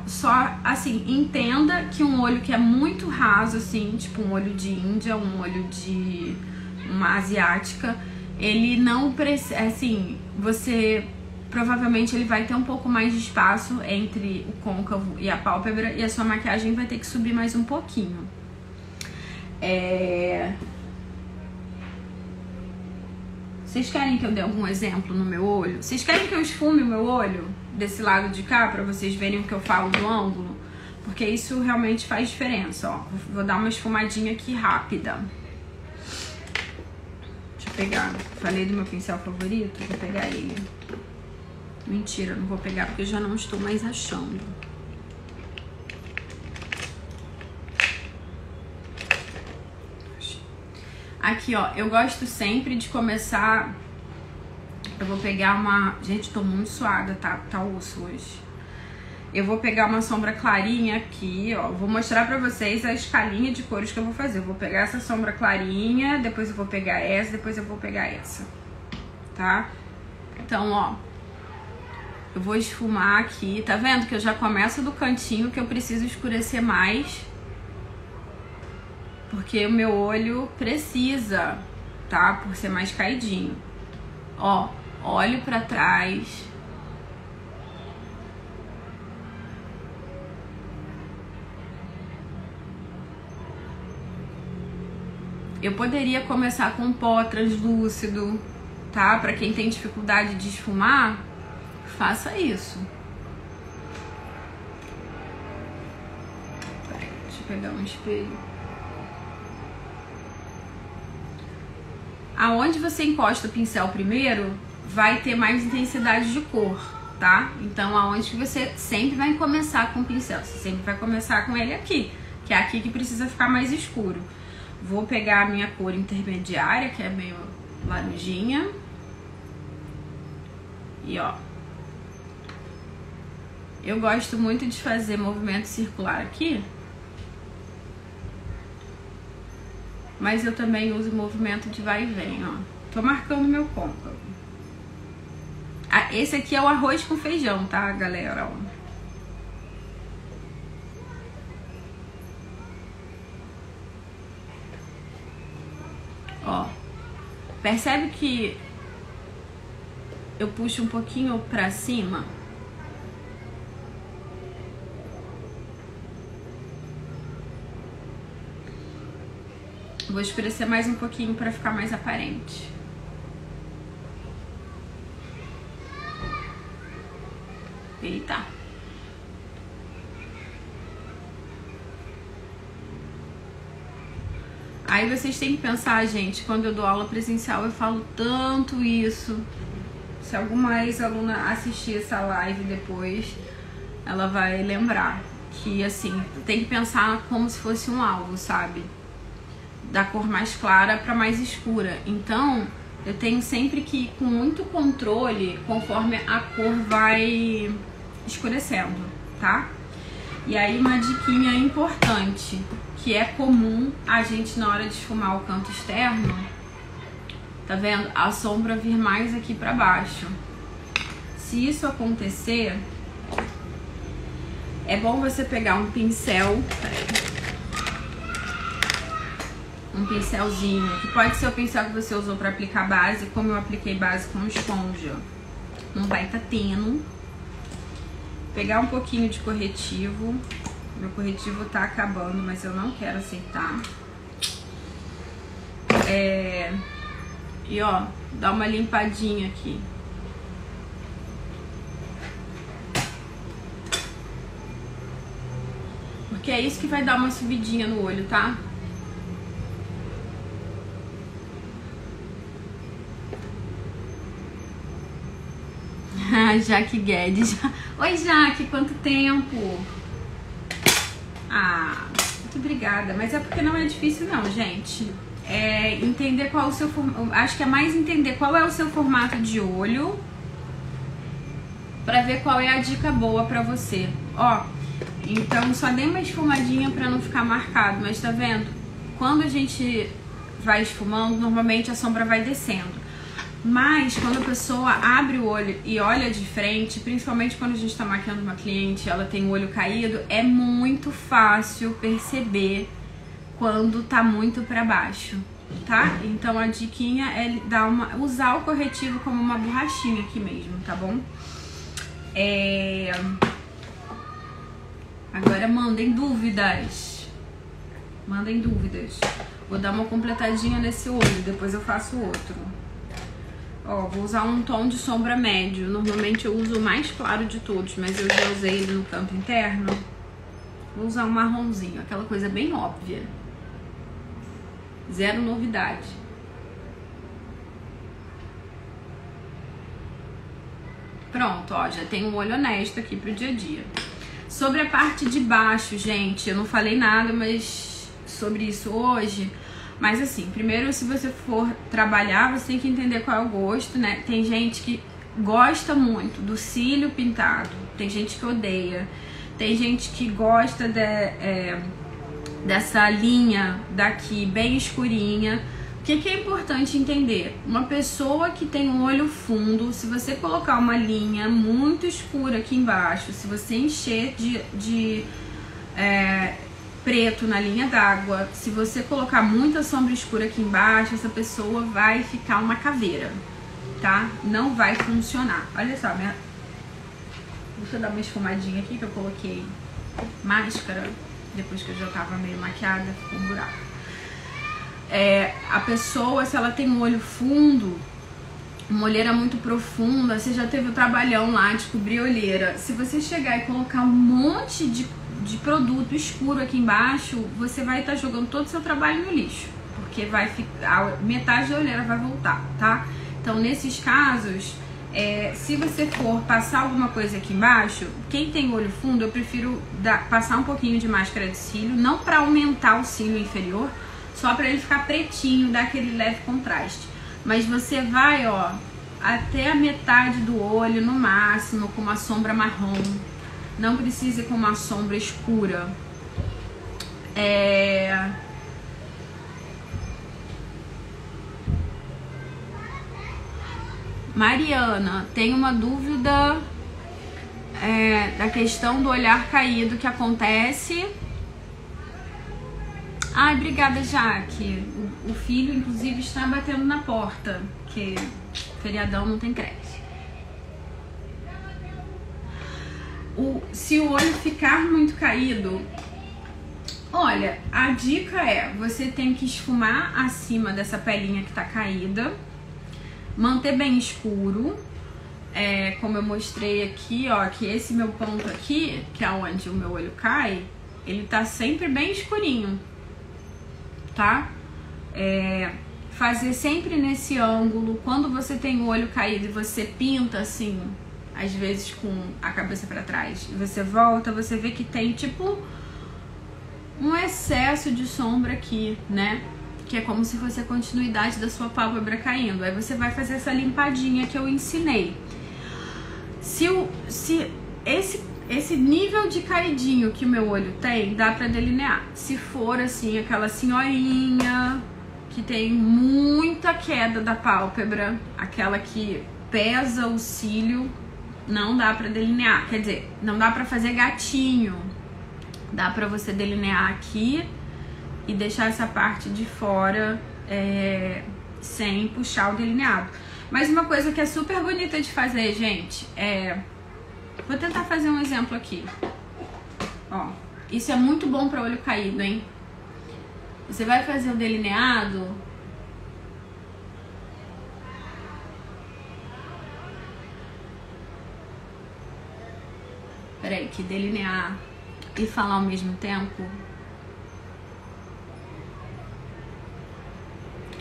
assim, entenda que um olho que é muito raso, assim, tipo um olho de Índia, um olho de uma asiática, ele não precisa, assim, você provavelmente ele vai ter um pouco mais de espaço entre o côncavo e a pálpebra, e a sua maquiagem vai ter que subir mais um pouquinho. Vocês querem que eu dê algum exemplo no meu olho? Vocês querem que eu esfume o meu olho desse lado de cá pra vocês verem o que eu falo do ângulo? Porque isso realmente faz diferença, ó. Vou dar uma esfumadinha aqui rápida. Deixa eu pegar. Falei do meu pincel favorito, vou pegar ele. Mentira, não vou pegar porque eu já não estou mais achando. Aqui, ó, eu gosto sempre de começar. Eu vou pegar uma... Gente, tô muito suada, tá osso hoje. Eu vou pegar uma sombra clarinha aqui, ó. Vou mostrar pra vocês a escalinha de cores que eu vou fazer. Eu vou pegar essa sombra clarinha, depois eu vou pegar essa, depois eu vou pegar essa, tá? Então, ó, eu vou esfumar aqui. Tá vendo que eu já começo do cantinho, que eu preciso escurecer mais, porque o meu olho precisa, tá? Por ser mais caidinho. Ó, olho pra trás. Eu poderia começar com pó translúcido, tá? Pra quem tem dificuldade de esfumar, faça isso. Peraí, deixa eu pegar um espelho. Aonde você encosta o pincel primeiro, vai ter mais intensidade de cor, tá? Então, aonde que você sempre vai começar com o pincel? Você sempre vai começar com ele aqui, que é aqui que precisa ficar mais escuro. Vou pegar a minha cor intermediária, que é meio laranjinha. E ó, eu gosto muito de fazer movimento circular aqui, mas eu também uso movimento de vai e vem, ó. Tô marcando meu côncavo. Ah, esse aqui é o arroz com feijão, tá, galera? Ó, percebe que eu puxo um pouquinho pra cima? Vou escurecer mais um pouquinho pra ficar mais aparente. Eita. Aí vocês têm que pensar, gente, quando eu dou aula presencial eu falo tanto isso. Se alguma ex-aluna assistir essa live depois, ela vai lembrar que, assim, tem que pensar como se fosse um alvo, sabe? Da cor mais clara para mais escura. Então, eu tenho sempre que ir com muito controle conforme a cor vai escurecendo, tá? E aí uma diquinha importante, que é comum a gente na hora de esfumar o canto externo, tá vendo? A sombra vir mais aqui pra baixo. Se isso acontecer, é bom você pegar um pincel, um pincelzinho, que pode ser o pincel que você usou pra aplicar base, como eu apliquei base com esponja. Não vai tá tendo. Pegar um pouquinho de corretivo. Meu corretivo tá acabando, mas eu não quero aceitar. E ó, dá uma limpadinha aqui. Porque é isso que vai dar uma subidinha no olho, tá? Jaque Guedes. Oi, Jaque, quanto tempo? Ah, muito obrigada. Mas é porque não é difícil não, gente. É entender qual é o seu formato. Acho que é mais entender qual é o seu formato de olho, pra ver qual é a dica boa pra você. Ó, então só dei uma esfumadinha pra não ficar marcado, mas tá vendo? Quando a gente vai esfumando, normalmente a sombra vai descendo. Mas quando a pessoa abre o olho e olha de frente, principalmente quando a gente tá maquiando uma cliente, ela tem o olho caído, é muito fácil perceber quando tá muito pra baixo, tá? Então a diquinha é usar o corretivo como uma borrachinha aqui mesmo, tá bom? Agora mandem dúvidas. Mandem dúvidas. Vou dar uma completadinha nesse olho, depois eu faço outro. Ó, vou usar um tom de sombra médio. Normalmente eu uso o mais claro de todos, mas eu já usei ele no canto interno. Vou usar um marronzinho, aquela coisa bem óbvia. Zero novidade. Pronto, ó, já tem um olho honesto aqui pro dia a dia. Sobre a parte de baixo, gente, eu não falei nada sobre isso hoje. Mas assim, primeiro, se você for trabalhar, você tem que entender qual é o gosto, né? Tem gente que gosta muito do cílio pintado, tem gente que odeia, tem gente que gosta dessa linha daqui bem escurinha. O que é importante entender? Uma pessoa que tem um olho fundo, se você colocar uma linha muito escura aqui embaixo, se você encher de preto na linha d'água, se você colocar muita sombra escura aqui embaixo, essa pessoa vai ficar uma caveira, tá? Não vai funcionar. Olha só, deixa eu dar uma esfumadinha aqui, que eu coloquei máscara, depois que eu já tava meio maquiada, ficou um buraco. A pessoa, se ela tem um olho fundo, uma olheira muito profunda, você já teve o trabalhão lá de cobrir a olheira. Se você chegar e colocar um monte de produto escuro aqui embaixo, você vai estar jogando todo o seu trabalho no lixo, porque vai ficar, metade da olheira vai voltar, tá? Então, nesses casos, se você for passar alguma coisa aqui embaixo, quem tem olho fundo, eu prefiro passar um pouquinho de máscara de cílio, não para aumentar o cílio inferior, só para ele ficar pretinho, dar aquele leve contraste. Mas você vai, ó, até a metade do olho, no máximo, com uma sombra marrom. Não precisa ir com uma sombra escura. Mariana, tem uma dúvida da questão do olhar caído que acontece. Ai, obrigada, Jaque. O filho, inclusive, está batendo na porta, que feriadão não tem creche. Se o olho ficar muito caído, olha, a dica é, você tem que esfumar acima dessa pelinha que tá caída, manter bem escuro, como eu mostrei aqui, ó, que esse meu ponto aqui, que é onde o meu olho cai, ele tá sempre bem escurinho, tá? Fazer sempre nesse ângulo. Quando você tem o olho caído e você pinta assim, às vezes com a cabeça pra trás, e você volta, você vê que tem tipo um excesso de sombra aqui, né? Que é como se fosse a continuidade da sua pálpebra caindo. Aí você vai fazer essa limpadinha que eu ensinei. Se esse nível de caidinho que o meu olho tem, dá pra delinear. Se for assim, aquela senhorinha que tem muita queda da pálpebra, aquela que pesa o cílio, não dá pra delinear. Quer dizer, não dá pra fazer gatinho. Dá pra você delinear aqui e deixar essa parte de fora sem puxar o delineado. Mas uma coisa que é super bonita de fazer, gente, vou tentar fazer um exemplo aqui. Ó, isso é muito bom pra olho caído, hein? Você vai fazer o delineado. Peraí, que delinear e falar ao mesmo tempo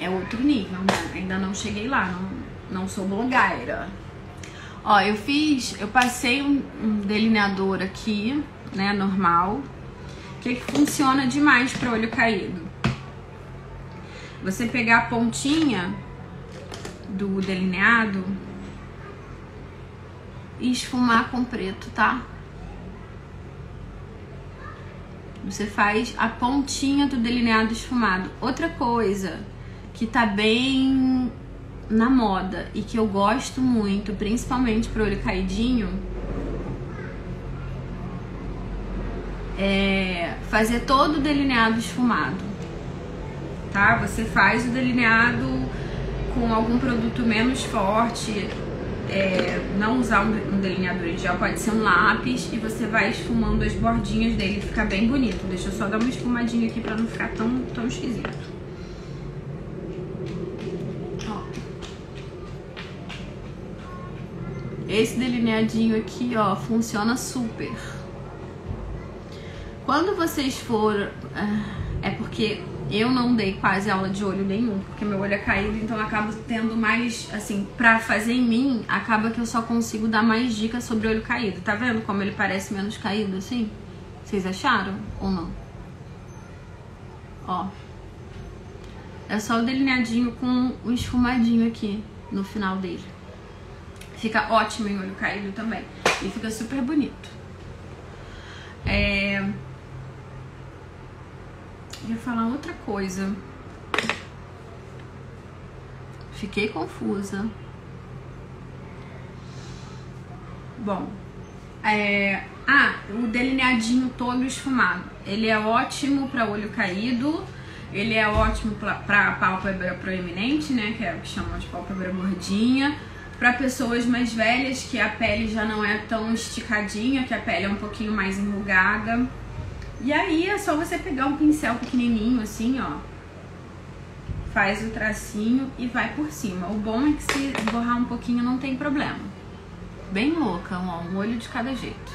é outro nível, né? Ainda não cheguei lá, não sou blogueira. Ó, eu passei um delineador aqui, né, normal, que funciona demais para olho caído. Você pegar a pontinha do delineado e esfumar com preto, tá? Você faz a pontinha do delineado esfumado. Outra coisa que tá bem na moda e que eu gosto muito, principalmente pro olho caidinho, é fazer todo o delineado esfumado, tá? Você faz o delineado com algum produto menos forte, não usar um delineador em gel, pode ser um lápis, e você vai esfumando as bordinhas dele, fica bem bonito. Deixa eu só dar uma esfumadinha aqui pra não ficar tão esquisito. Ó. Esse delineadinho aqui, ó, funciona super. Quando vocês for... é porque eu não dei quase aula de olho nenhum, porque meu olho é caído, então eu acabo tendo mais, assim, pra fazer em mim, acaba que eu só consigo dar mais dicas sobre olho caído. Tá vendo como ele parece menos caído, assim? Vocês acharam ou não? Ó. É só o delineadinho com o esfumadinho aqui no final dele. Fica ótimo em olho caído também. E fica super bonito. Eu ia falar outra coisa. Fiquei confusa. Bom, o delineadinho todo esfumado. Ele é ótimo para olho caído. Ele é ótimo para pálpebra proeminente, né? Que é o que chamam de pálpebra gordinha. Para pessoas mais velhas, que a pele já não é tão esticadinha, que a pele é um pouquinho mais enrugada. E aí é só você pegar um pincel pequenininho assim, ó, faz o tracinho e vai por cima. O bom é que se borrar um pouquinho não tem problema. Bem louca, ó, um olho de cada jeito.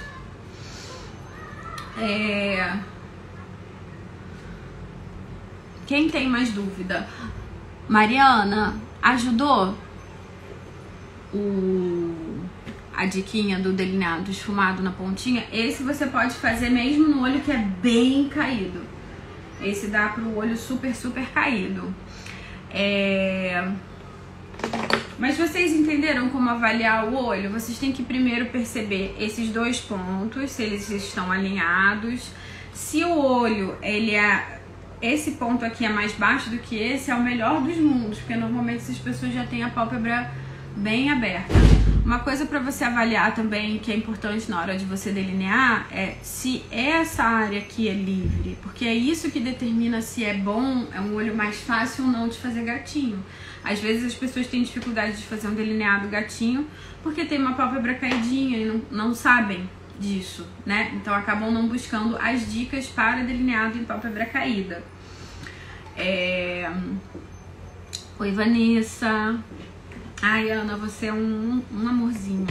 Quem tem mais dúvida? Mariana, ajudou a diquinha do delineado esfumado na pontinha? Esse você pode fazer mesmo no olho que é bem caído. Esse dá pro olho super, super caído. Mas vocês entenderam como avaliar o olho? Vocês têm que primeiro perceber esses dois pontos, se eles estão alinhados. Se o olho, esse ponto aqui é mais baixo do que esse, é o melhor dos mundos, porque normalmente essas pessoas já têm a pálpebra bem aberta. Uma coisa para você avaliar também, que é importante na hora de você delinear, é se essa área aqui é livre, porque é isso que determina se é bom, é um olho mais fácil ou não de fazer gatinho. Às vezes as pessoas têm dificuldade de fazer um delineado gatinho porque tem uma pálpebra caidinha e não sabem disso, né? Então acabam não buscando as dicas para delineado em pálpebra caída. Oi, Vanessa. Ai, Ana, você é um amorzinho.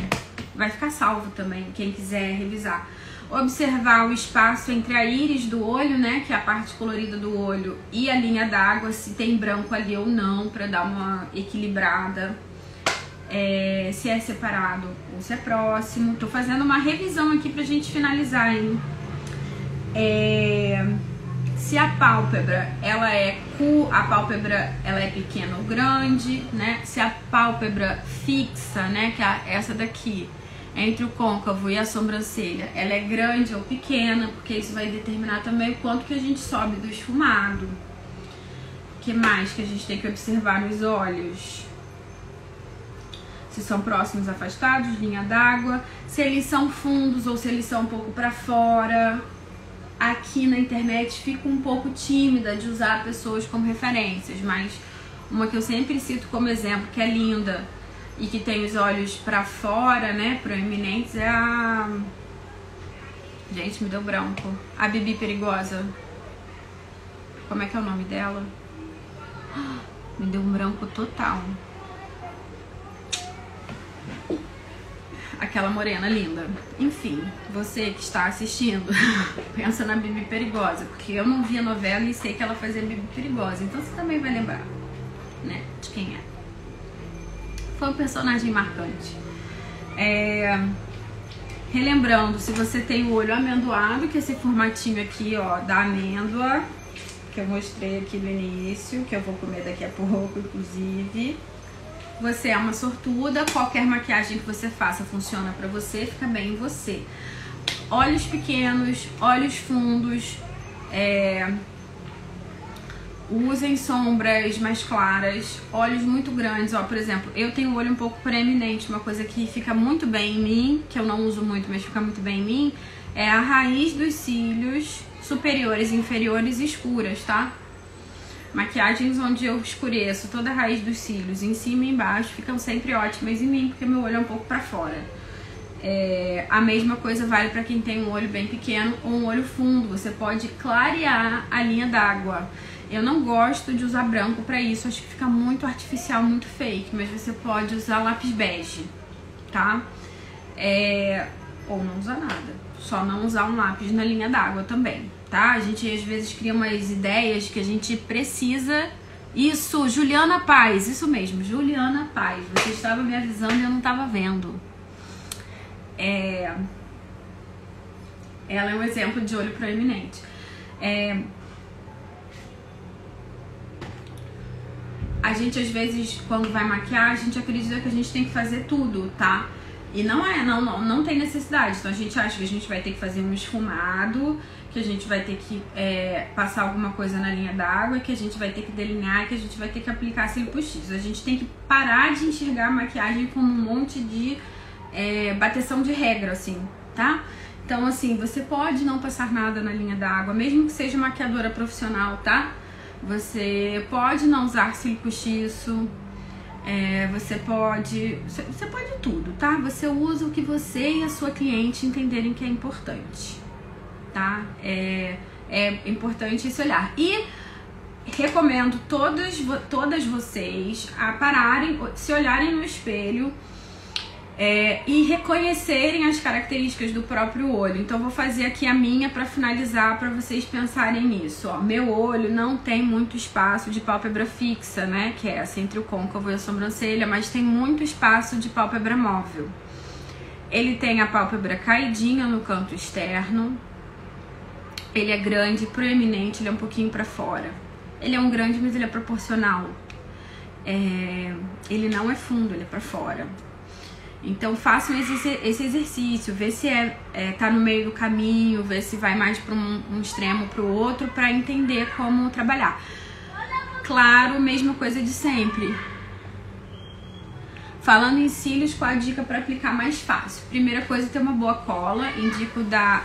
Vai ficar salvo também, quem quiser revisar. Observar o espaço entre a íris do olho, né, que é a parte colorida do olho, e a linha d'água, se tem branco ali ou não, para dar uma equilibrada. Se é separado ou se é próximo. Tô fazendo uma revisão aqui pra gente finalizar, hein? Se a pálpebra ela é pequena ou grande, né? Se a pálpebra fixa, né, que é essa daqui, entre o côncavo e a sobrancelha, ela é grande ou pequena, porque isso vai determinar também o quanto que a gente sobe do esfumado. O que mais que a gente tem que observar nos olhos? Se são próximos, afastados, linha d'água, se eles são fundos ou se eles são um pouco para fora. Aqui na internet fico um pouco tímida de usar pessoas como referências, mas uma que eu sempre cito como exemplo, que é linda e que tem os olhos para fora, né, proeminentes, é a... Gente, me deu branco. A Bibi Perigosa. Como é que é o nome dela? Me deu um branco total. Aquela morena linda. Enfim, você que está assistindo, pensa na Bibi Perigosa, porque eu não vi a novela e sei que ela fazia Bibi Perigosa, então você também vai lembrar, né, de quem é. Foi um personagem marcante. Relembrando, se você tem o olho amendoado, que é esse formatinho aqui, ó, da amêndoa, que eu mostrei aqui no início, que eu vou comer daqui a pouco, inclusive. Você é uma sortuda, qualquer maquiagem que você faça funciona pra você, fica bem em você. Olhos pequenos, olhos fundos, usem sombras mais claras, olhos muito grandes, ó, por exemplo, eu tenho o olho um pouco proeminente, uma coisa que fica muito bem em mim, que eu não uso muito, mas fica muito bem em mim, é a raiz dos cílios superiores, inferiores e escuras, tá? Maquiagens onde eu escureço toda a raiz dos cílios, em cima e embaixo, ficam sempre ótimas em mim, porque meu olho é um pouco pra fora. A mesma coisa vale pra quem tem um olho bem pequeno ou um olho fundo. Você pode clarear a linha d'água. Eu não gosto de usar branco pra isso, acho que fica muito artificial, muito fake, mas você pode usar lápis bege, tá? Ou não usar nada, só não usar um lápis na linha d'água também. Tá? A gente às vezes cria umas ideias que a gente precisa. Isso, Juliana Paz, isso mesmo, Juliana Paz. Você estava me avisando e eu não estava vendo. Ela é um exemplo de olho proeminente. A gente às vezes, quando vai maquiar, a gente acredita que a gente tem que fazer tudo, tá? E não tem necessidade. Então a gente acha que a gente vai ter que fazer um esfumado, que a gente vai ter que passar alguma coisa na linha d'água, que a gente vai ter que delinear, que a gente vai ter que aplicar cílio postiço. A gente tem que parar de enxergar a maquiagem como um monte de bateção de regra, assim, tá? Então, assim, você pode não passar nada na linha d'água, mesmo que seja maquiadora profissional, tá? Você pode não usar cílio postiço. Você pode tudo, tá? Você usa o que você e a sua cliente entenderem que é importante, tá? É importante esse olhar. E recomendo todas vocês a pararem, se olharem no espelho e reconhecerem as características do próprio olho. Então vou fazer aqui a minha para finalizar, para vocês pensarem nisso, ó. Meu olho não tem muito espaço de pálpebra fixa, né, que é essa entre o côncavo e a sobrancelha, mas tem muito espaço de pálpebra móvel. Ele tem a pálpebra caidinha no canto externo. Ele é grande, proeminente, ele é um pouquinho para fora. Ele é um grande, mas ele é proporcional. Ele não é fundo, ele é para fora. Então façam esse exercício, vê se tá no meio do caminho, vê se vai mais para um extremo para o outro, para entender como trabalhar. Claro, mesma coisa de sempre. Falando em cílios, qual a dica para aplicar mais fácil? Primeira coisa, ter uma boa cola. Indico da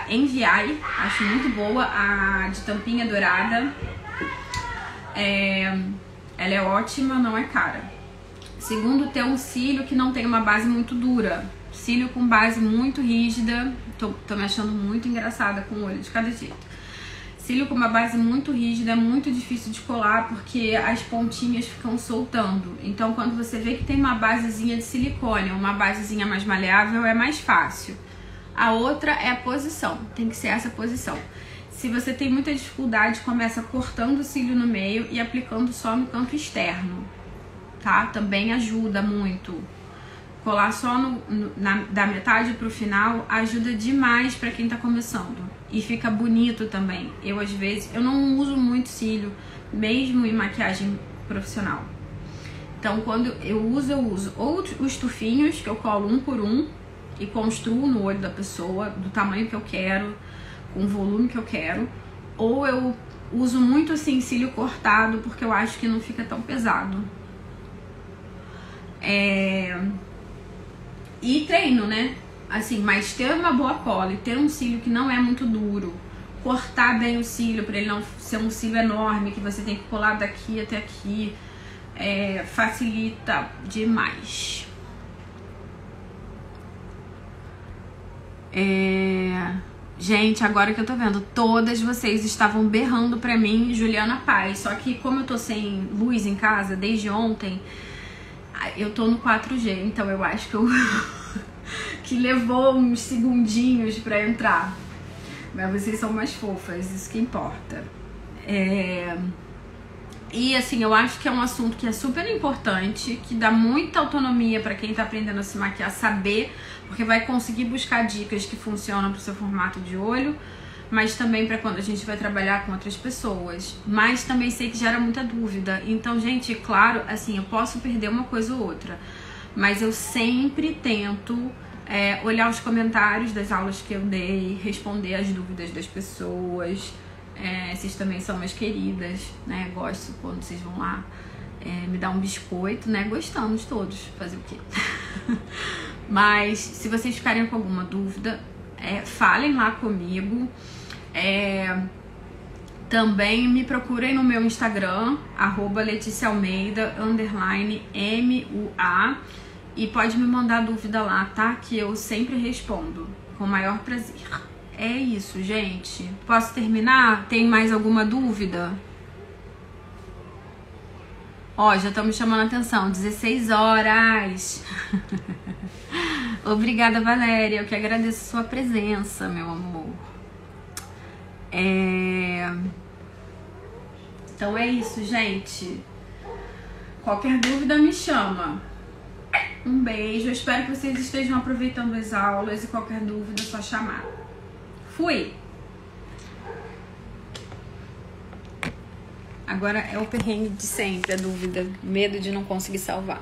Envy, acho muito boa, a de tampinha dourada. Ela é ótima, não é cara. Segundo, ter um cílio que não tem uma base muito dura. Cílio com base muito rígida, tô me achando muito engraçada com o olho de cada jeito. Cílio com uma base muito rígida é muito difícil de colar porque as pontinhas ficam soltando. Então, quando você vê que tem uma basezinha de silicone, uma basezinha mais maleável, é mais fácil. A outra é a posição, tem que ser essa posição. Se você tem muita dificuldade, começa cortando o cílio no meio e aplicando só no canto externo, tá? Também ajuda muito. Colar só da metade pro final ajuda demais pra quem tá começando. E fica bonito também. Eu, às vezes, eu não uso muito cílio, mesmo em maquiagem profissional. Então, quando eu uso ou os tufinhos, que eu colo um por um e construo no olho da pessoa, do tamanho que eu quero, com o volume que eu quero. Ou eu uso muito, assim, cílio cortado, porque eu acho que não fica tão pesado. E treino, né? Assim, mas ter uma boa cola e ter um cílio que não é muito duro, cortar bem o cílio para ele não ser um cílio enorme que você tem que colar daqui até aqui, facilita demais. Gente, agora que eu tô vendo, todas vocês estavam berrando pra mim Juliana Paz, só que como eu tô sem luz em casa desde ontem, eu tô no 4G, então eu acho que eu que levou uns segundinhos pra entrar. Mas vocês são mais fofas, isso que importa. E assim, eu acho que é um assunto que é super importante, que dá muita autonomia pra quem tá aprendendo a se maquiar, saber, porque vai conseguir buscar dicas que funcionam pro seu formato de olho, mas também pra quando a gente vai trabalhar com outras pessoas. Mas também sei que gera muita dúvida. Então, gente, claro, assim, eu posso perder uma coisa ou outra, mas eu sempre tento olhar os comentários das aulas que eu dei, responder as dúvidas das pessoas. Vocês também são minhas queridas, né? Gosto quando vocês vão lá me dar um biscoito, né? Gostamos todos, fazer o quê? Mas se vocês ficarem com alguma dúvida, falem lá comigo. Também me procurem no meu Instagram, @LeticiaAlmeida _MUA, e pode me mandar dúvida lá, tá? Que eu sempre respondo, com o maior prazer. É isso, gente. Posso terminar? Tem mais alguma dúvida? Ó, já estão me chamando a atenção. 16 horas. Obrigada, Valéria. Eu que agradeço a sua presença, meu amor. Então é isso, gente. Qualquer dúvida me chama. Um beijo. Eu espero que vocês estejam aproveitando as aulas e qualquer dúvida é só chamar. Fui! Agora é o perrengue de sempre, a dúvida, medo de não conseguir salvar.